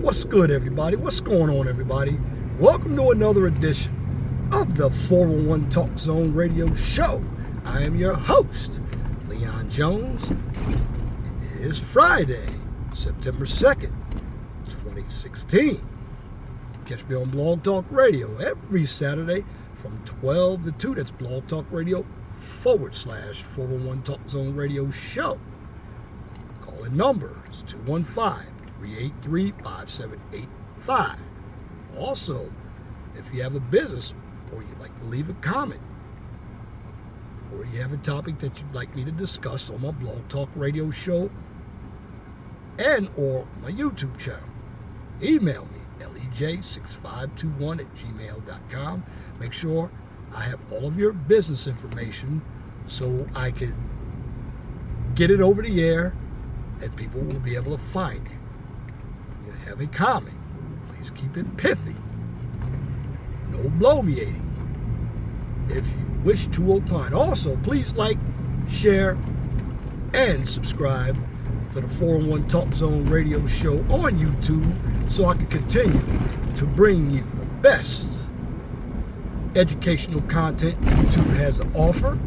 What's good, everybody? What's going on, everybody? Welcome to another edition of the 411 Talk Zone Radio Show. I am your host, Leon Jones. It is Friday, September 2nd, 2016. Catch me on Blog Talk Radio every Saturday from 12 to 2. That's Blog Talk Radio / 411 Talk Zone Radio Show. Call-in number is 215-383-5785. Also, if you have a business or you'd like to leave a comment or you have a topic that you'd like me to discuss on my Blog Talk Radio show and or my YouTube channel, email me, lej6521@gmail.com. Make sure I have all of your business information so I can get it over the air and people will be able to find it. You have a comment, please keep it pithy. No bloviating. If you wish to opine. Also, please like, share, and subscribe to the 411 Talk Zone Radio Show on YouTube so I can continue to bring you the best educational content YouTube has to offer.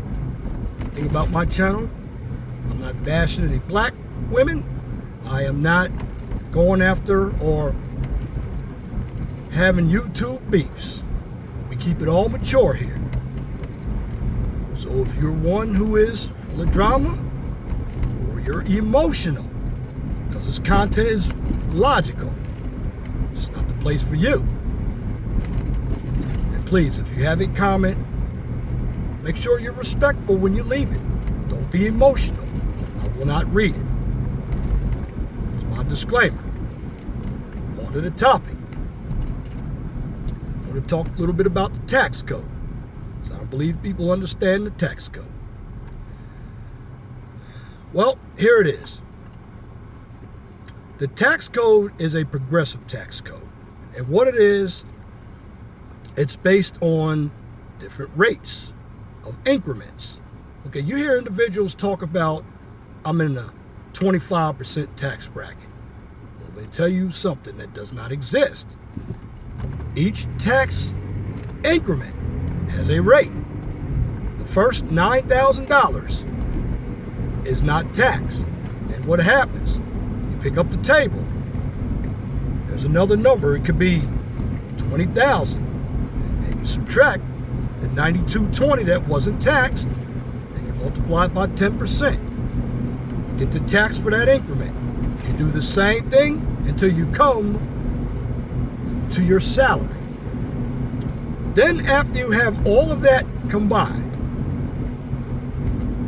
Think about my channel. I'm not bashing any black women. I am not going after or having YouTube beefs. We keep it all mature here. So if you're one who is full of drama or you're emotional, because this content is logical, it's not the place for you. And please, if you have a comment, make sure you're respectful when you leave it. Don't be emotional. I will not read it. It's my disclaimer. On to the topic. I want to talk a little bit about the tax code, because I don't believe people understand the tax code. Well, here it is. The tax code is a progressive tax code. And what it is, it's based on different rates of increments. Okay, you hear individuals talk about, I'm in a 25% tax bracket. Well, let me tell you something that does not exist. Each tax increment has a rate. The first $9,000 is not taxed. And what happens? You pick up the table. There's another number. It could be 20,000. And you subtract the 9220 that wasn't taxed, and you multiply it by 10%. You get the tax for that increment. You do the same thing until you come to your salary. Then after you have all of that combined,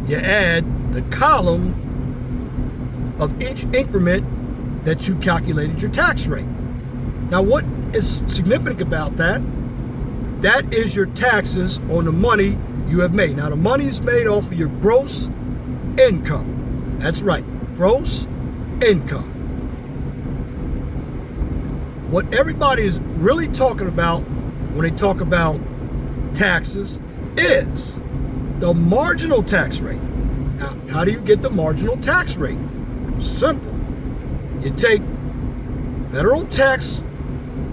you add the column of each increment that you calculated your tax rate. Now what is significant about that? That is your taxes on the money you have made. Now the money is made off of your gross income. That's right, gross income. What everybody is really talking about when they talk about taxes is the marginal tax rate. Now, how do you get the marginal tax rate? Simple. You take federal tax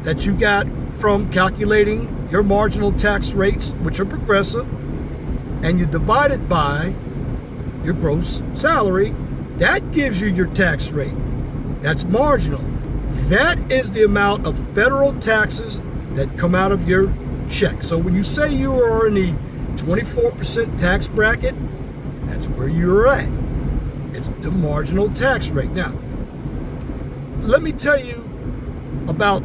that you got from calculating your marginal tax rates, which are progressive, and you divide it by your gross salary. That gives you your tax rate. That's marginal. That is the amount of federal taxes that come out of your check. So when you say you are in the 24% tax bracket, that's where you're at. It's the marginal tax rate. Now, let me tell you about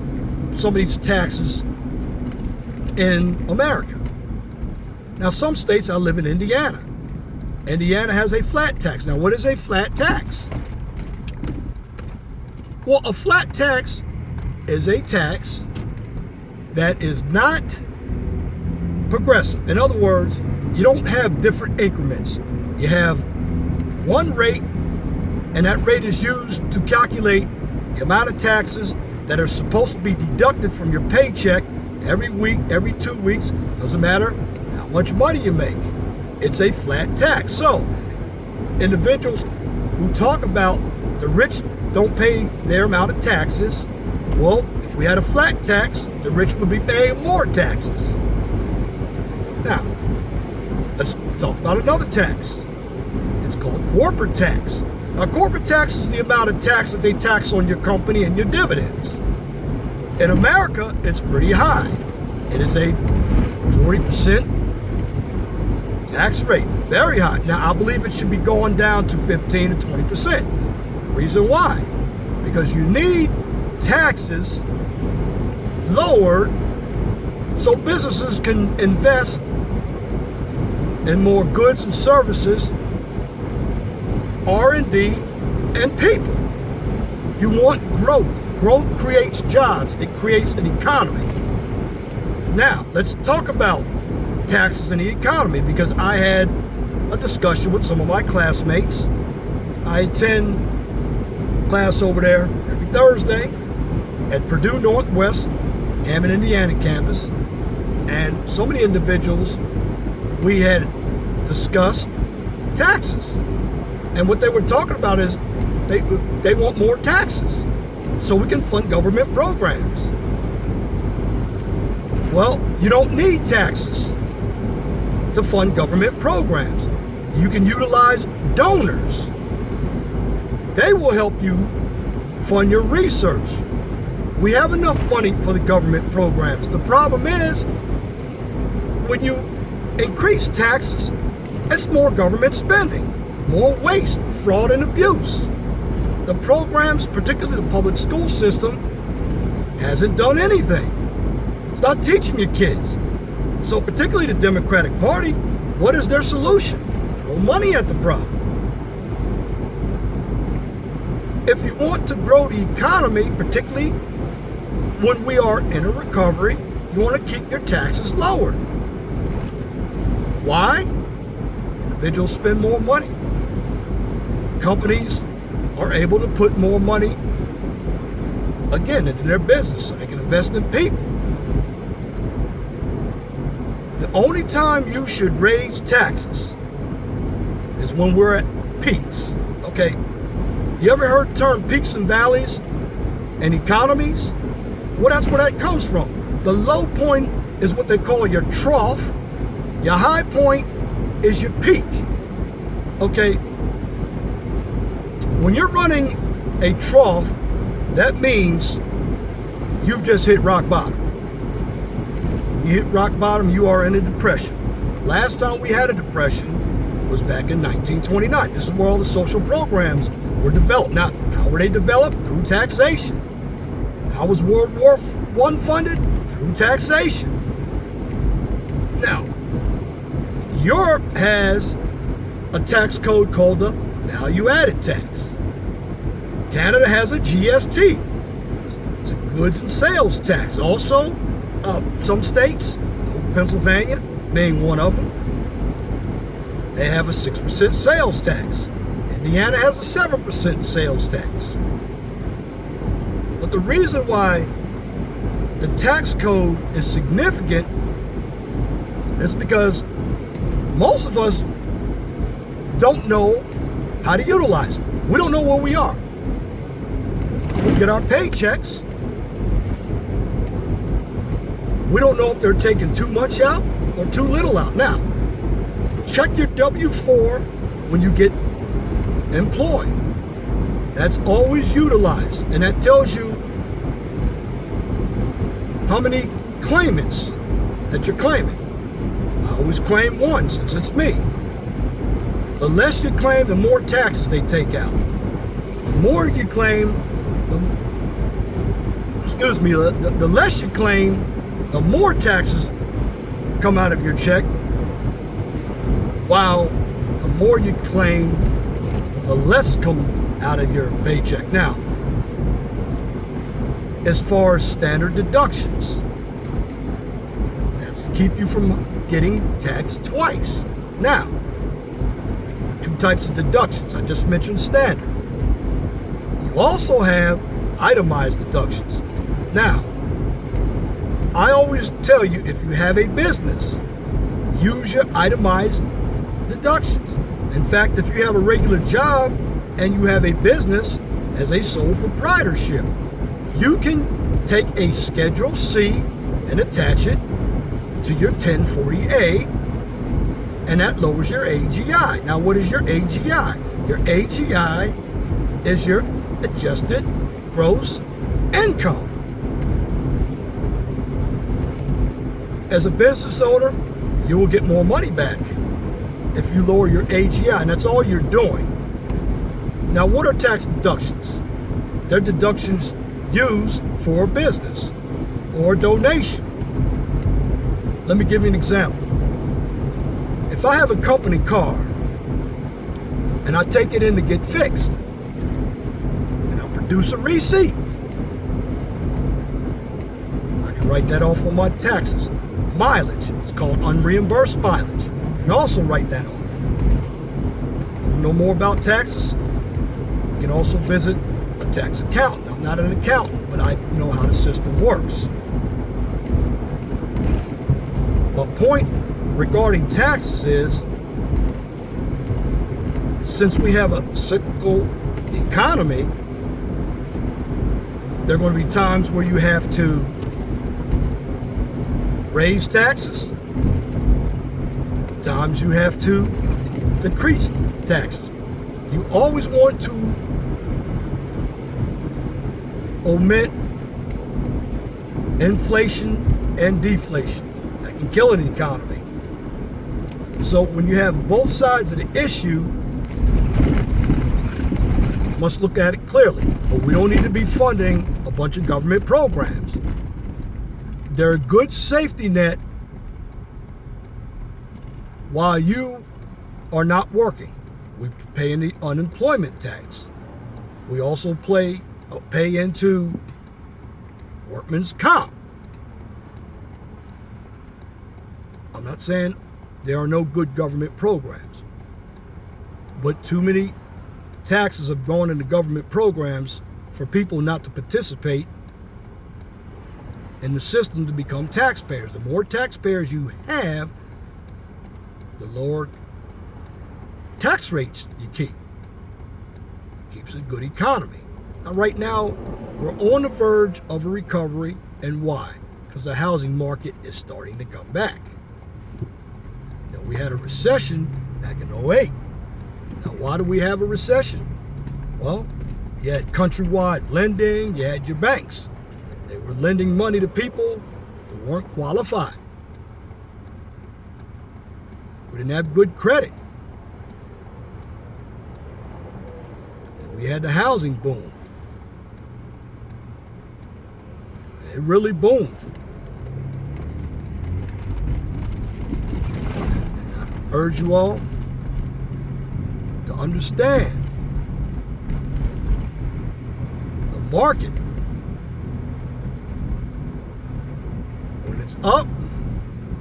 some of these taxes in America. Now, some states, I live in Indiana. Indiana has a flat tax. Now, what is a flat tax? Well, a flat tax is a tax that is not progressive. In other words, you don't have different increments. You have one rate, and that rate is used to calculate the amount of taxes that are supposed to be deducted from your paycheck every week, every 2 weeks. Doesn't matter how much money you make. It's a flat tax. So, individuals who talk about the rich don't pay their amount of taxes, Well, if we had a flat tax, the rich would be paying more taxes. Now, let's talk about another tax. It's called corporate tax. Now, corporate tax is the amount of tax that they tax on your company and your dividends. In America, it's pretty high. It is a 40% tax rate, very high. Now, I believe it should be going down to 15 to 20%. The reason why? Because you need taxes lowered so businesses can invest in more goods and services, R&D, and people. You want growth. Growth creates jobs. It creates an economy. Now, let's talk about taxes in the economy, because I had a discussion with some of my classmates. I attend class over there every Thursday at Purdue Northwest, Hammond, Indiana campus. And so many individuals, we had discussed taxes. And what they were talking about is they want more taxes so we can fund government programs. Well, you don't need taxes to fund government programs. You can utilize donors. They will help you fund your research. We have enough money for the government programs. The problem is, when you increase taxes, it's more government spending, more waste, fraud, and abuse. The programs, particularly the public school system, hasn't done anything. It's not teaching your kids. So particularly the Democratic Party, what is their solution? Throw money at the problem. If you want to grow the economy, particularly when we are in a recovery, you want to keep your taxes lowered. Why? Individuals spend more money. Companies are able to put more money, again, into their business so they can invest in people. The only time you should raise taxes is when we're at peaks. Okay, you ever heard the term peaks and valleys in economies? Well, that's where that comes from. The low point is what they call your trough. Your high point is your peak. Okay, when you're running a trough, that means you've just hit rock bottom. You hit rock bottom, you are in a depression. The last time we had a depression was back in 1929. This is where all the social programs were developed. Now, how were they developed? Through taxation. How was World War I funded? Through taxation. Now, Europe has a tax code called the value-added tax. Canada has a GST. It's a goods and sales tax. Also, some states, Pennsylvania being one of them, they have a 6% sales tax. Indiana has a 7% sales tax. But the reason why the tax code is significant is because most of us don't know how to utilize it. We don't know where we are. We get our paychecks. We don't know if they're taking too much out or too little out. Now, check your W-4 when you get employed. That's always utilized, and that tells you how many claimants that you're claiming. I always claim one since it's me. The less you claim, the more taxes they take out. The more you claim, the less you claim, the more taxes come out of your check, while the more you claim, the less come out of your paycheck. Now, as far as standard deductions, that's to keep you from getting taxed twice. Now, two types of deductions. I just mentioned standard. You also have itemized deductions. Now, I always tell you, if you have a business, use your itemized deductions. In fact, if you have a regular job and you have a business as a sole proprietorship, you can take a Schedule C and attach it to your 1040A, and that lowers your AGI. Now, what is your AGI? Your AGI is your adjusted gross income. As a business owner, you will get more money back if you lower your AGI, and that's all you're doing. Now, what are tax deductions? They're deductions used for a business or donation. Let me give you an example. If I have a company car and I take it in to get fixed and I produce a receipt, I can write that off on my taxes. Mileage, it's called unreimbursed mileage. You can also write that off. Want to know more about taxes? You can also visit a tax accountant. I'm not an accountant, but I know how the system works. My point regarding taxes is, since we have a cyclical economy, there are going to be times where you have to raise taxes, times you have to decrease taxes. You always want to omit inflation and deflation. That can kill an economy. So when you have both sides of the issue, you must look at it clearly. But we don't need to be funding a bunch of government programs. They're a good safety net while you are not working. We pay in the unemployment tax. We also pay into workman's comp. I'm not saying there are no good government programs, but too many taxes have gone into government programs for people not to participate in the system to become taxpayers. The more taxpayers you have, the lower tax rates you keep. It keeps a good economy. Now, right now, we're on the verge of a recovery, and why? Because the housing market is starting to come back. Now, we had a recession back in '08. Now, why do we have a recession? Well, you had countrywide lending, you had your banks. They were lending money to people who weren't qualified. We didn't have good credit. We had the housing boom. It really boomed. I urge you all to understand the market. When it's up,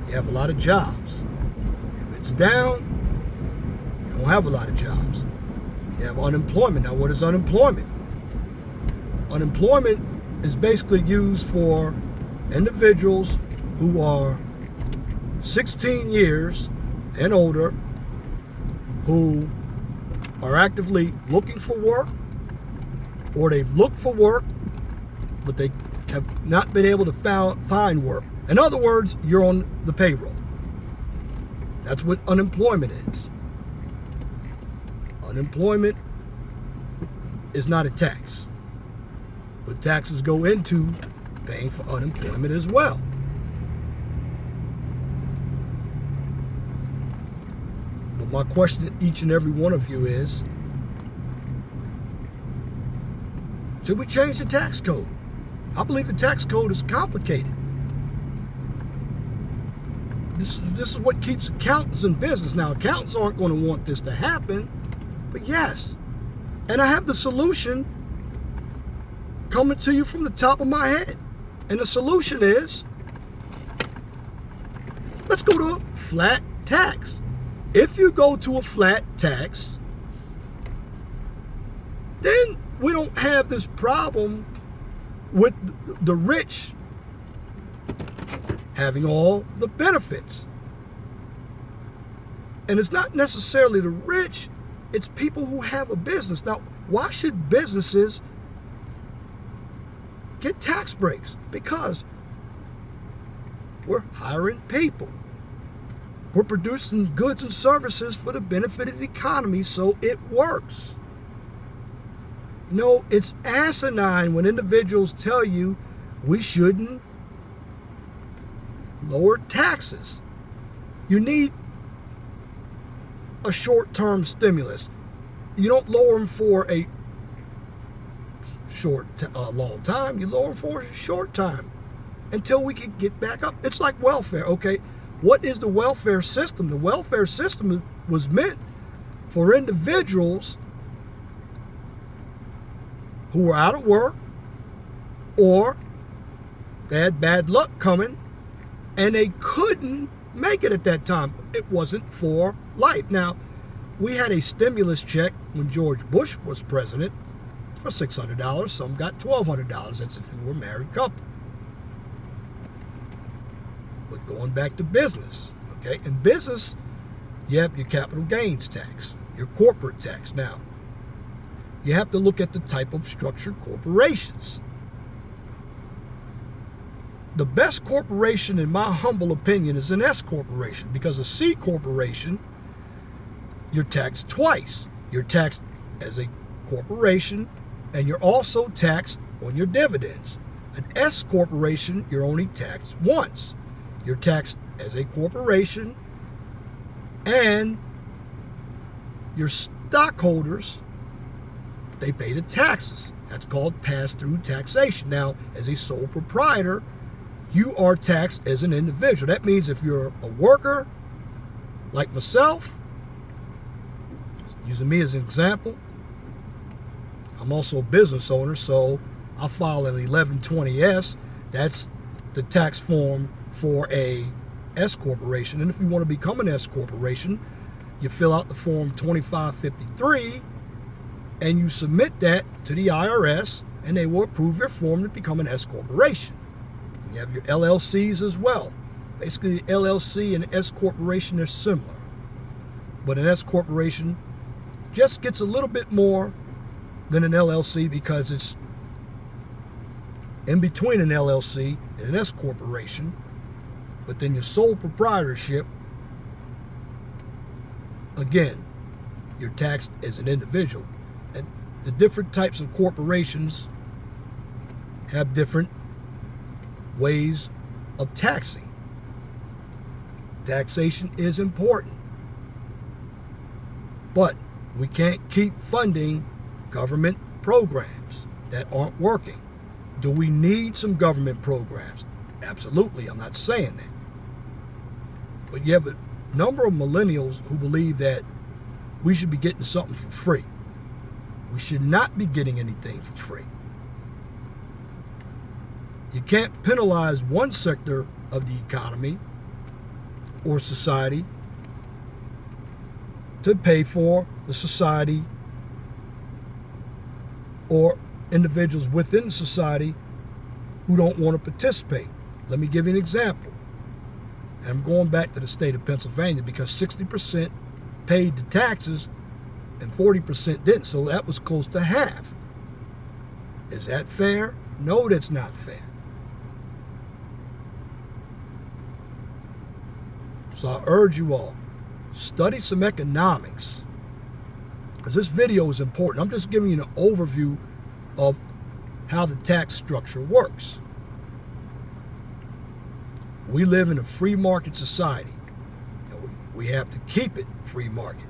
you have a lot of jobs. If it's down, you don't have a lot of jobs. You have unemployment. Now, what is unemployment? Unemployment is basically used for individuals who are 16 years and older who are actively looking for work, or they've looked for work, but they have not been able to find work. In other words, you're on the payroll. That's what unemployment is. Unemployment is not a tax, but taxes go into paying for unemployment as well. But my question to each and every one of you is, should we change the tax code? I believe the tax code is complicated. This is what keeps accountants in business. Now, accountants aren't going to want this to happen, but yes. And I have the solution coming to you from the top of my head. And the solution is, let's go to a flat tax. If you go to a flat tax, then we don't have this problem with the rich having all the benefits. And it's not necessarily the rich, it's people who have a business. Now, why should businesses get tax breaks because we're hiring people. We're producing goods and services for the benefit of the economy, so it works. No, it's asinine when individuals tell you we shouldn't lower taxes. You need a short-term stimulus. You don't lower them for a long time. You lower them for a short time until we can get back up. It's like welfare. Okay, what is the welfare system? The welfare system was meant for individuals who were out of work or they had bad luck coming and they couldn't make it at that time. It wasn't for life. Now, we had a stimulus check when George Bush was president for $600. Some got $1,200. That's if you were a married couple. But going back to business, okay? In business, you have your capital gains tax, your corporate tax. Now, you have to look at the type of structured corporations. The best corporation, in my humble opinion, is an S corporation, because a C corporation, you're taxed twice. You're taxed as a corporation, and you're also taxed on your dividends. An S corporation, you're only taxed once. You're taxed as a corporation, and your stockholders, they pay the taxes. That's called pass-through taxation. Now, as a sole proprietor, you are taxed as an individual. That means if you're a worker, like myself, using me as an example, I'm also a business owner, so I file an 1120S. That's the tax form for a S corporation. And if you want to become an S corporation, you fill out the form 2553 and you submit that to the IRS, and they will approve your form to become an S corporation. And you have your LLCs as well. Basically, the LLC and S corporation are similar, but an S corporation just gets a little bit more than an LLC because it's in between an LLC and an S corporation. But then your sole proprietorship, again, you're taxed as an individual. And the different types of corporations have different ways of taxing. Taxation is important, but we can't keep funding government programs that aren't working. Do we need some government programs? Absolutely, I'm not saying that. But you have a number of millennials who believe that we should be getting something for free. We should not be getting anything for free. You can't penalize one sector of the economy or society to pay for the society or individuals within society who don't want to participate. Let me give you an example. And I'm going back to the state of Pennsylvania because 60% paid the taxes and 40% didn't. So that was close to half. Is that fair? No, that's not fair. So I urge you all, study some economics, because this video is important. I'm just giving you an overview of how the tax structure works. We live in a free market society. We have to keep it free market.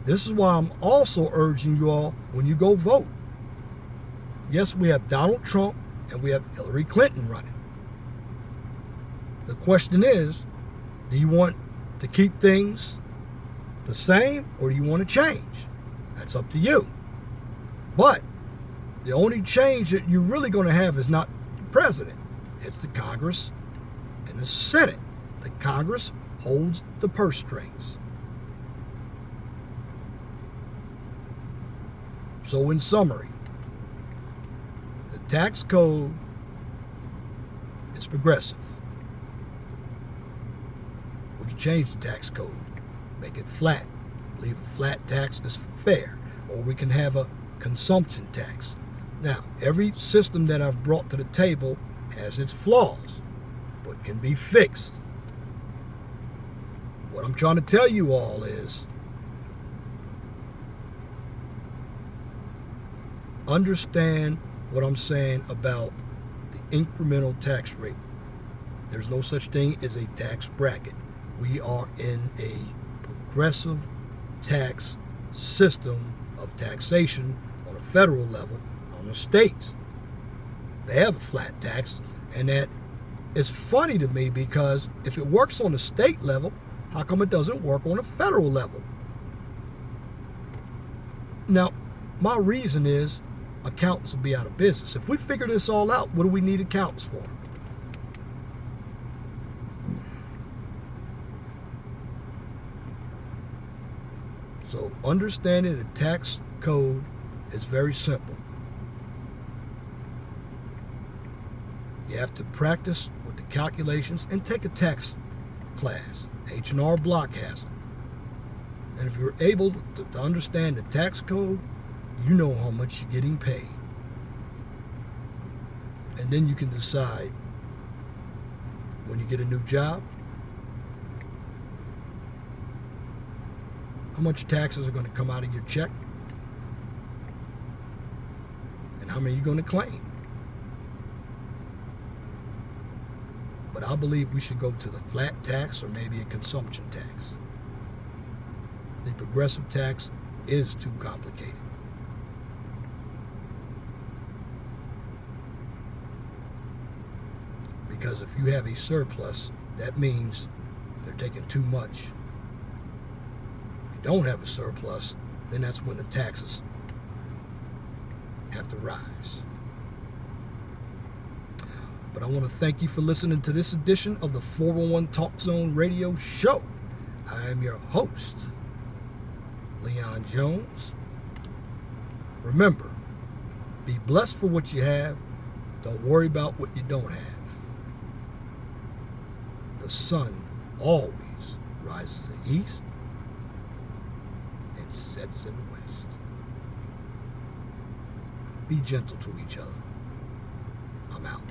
This is why I'm also urging you all, when you go vote, yes, we have Donald Trump and we have Hillary Clinton running. The question is, do you want to keep things the same or do you want to change? That's up to you. But the only change that you're really going to have is not the president. It's the Congress and the Senate. The Congress holds the purse strings. So in summary, the tax code is progressive. We can change the tax code, make it flat, believe a flat tax is fair, or we can have a consumption tax. Now, every system that I've brought to the table has its flaws, but can be fixed. What I'm trying to tell you all is understand what I'm saying about the incremental tax rate. There's no such thing as a tax bracket. We are in a progressive tax system of taxation on a federal level. On the states, they have a flat tax, and that is funny to me, because if it works on the state level, how come it doesn't work on a federal level? Now, my reason is accountants will be out of business. If we figure this all out, what do we need accountants for? So understanding the tax code is very simple. You have to practice with the calculations and take a tax class. H&R Block has them. And if you're able to understand the tax code, you know how much you're getting paid. And then you can decide when you get a new job how much taxes are going to come out of your check and how many you're going to claim. But I believe we should go to the flat tax or maybe a consumption tax. The progressive tax is too complicated. Because if you have a surplus, that means they're taking too much. If you don't have a surplus, then that's when the taxes have to rise. But I want to thank you for listening to this edition of the 411 Talk Zone Radio Show. I am your host, Leon Jones. Remember, be blessed for what you have. Don't worry about what you don't have. The sun always rises in the east and sets in the west. Be gentle to each other. I'm out.